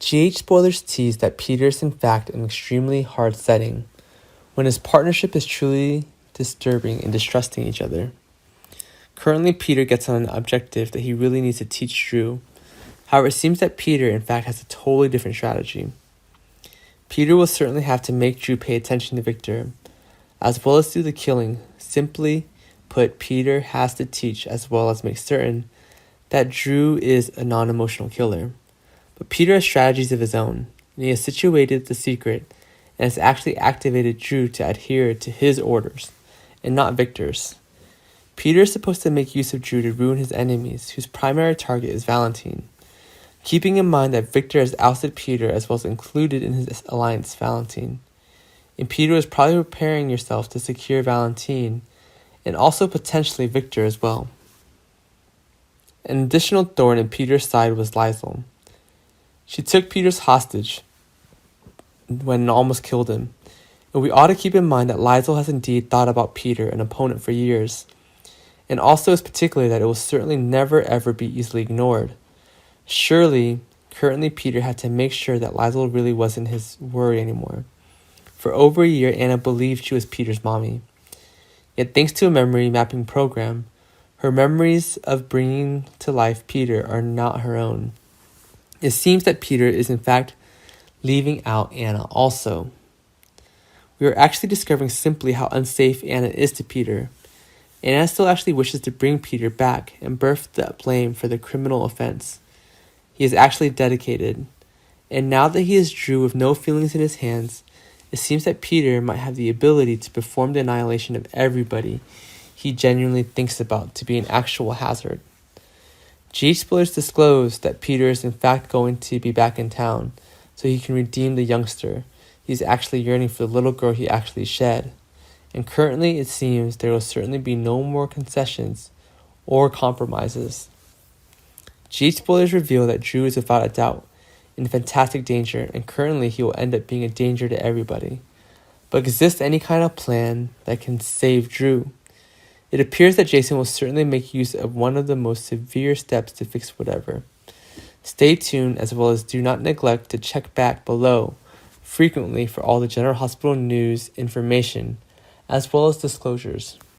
GH spoilers tease that Peter is in fact an extremely hard setting, when his partnership is truly disturbing and distrusting each other. Currently, Peter gets on an objective that he really needs to teach Drew. However, it seems that Peter in fact has a totally different strategy. Peter will certainly have to make Drew pay attention to Victor, as well as do the killing. Simply put, Peter has to teach as well as make certain that Drew is a non-emotional killer. But Peter has strategies of his own, and he has situated the secret and has actually activated Drew to adhere to his orders, and not Victor's. Peter is supposed to make use of Drew to ruin his enemies, whose primary target is Valentine. Keeping in mind that Victor has ousted Peter as well as included in his alliance Valentine. And Peter is probably preparing yourself to secure Valentine, and also potentially Victor as well. An additional thorn in Peter's side was Liesl. She took Peter's hostage when it almost killed him. And we ought to keep in mind that Liesl has indeed thought about Peter, an opponent, for years. And also is particularly that it will certainly never ever be easily ignored. Surely, currently Peter had to make sure that Liesl really wasn't his worry anymore. For over a year, Anna believed she was Peter's mommy. Yet thanks to a memory mapping program, her memories of bringing to life Peter are not her own. It seems that Peter is in fact leaving out Anna also. We are actually discovering simply how unsafe Anna is to Peter. Anna still actually wishes to bring Peter back and birth the blame for the criminal offense. He is actually dedicated, and now that he is Drew with no feelings in his hands, it seems that Peter might have the ability to perform the annihilation of everybody he genuinely thinks about to be an actual hazard. GH spoilers disclose that Peter is in fact going to be back in town, so he can redeem the youngster. He's actually yearning for the little girl he actually shed. And currently it seems there will certainly be no more concessions or compromises. GH spoilers reveal that Drew is without a doubt in fantastic danger, and currently he will end up being a danger to everybody. But exists any kind of plan that can save Drew? It appears that Jason will certainly make use of one of the most severe steps to fix whatever. Stay tuned, as well as do not neglect to check back below frequently for all the General Hospital news, information, as well as disclosures.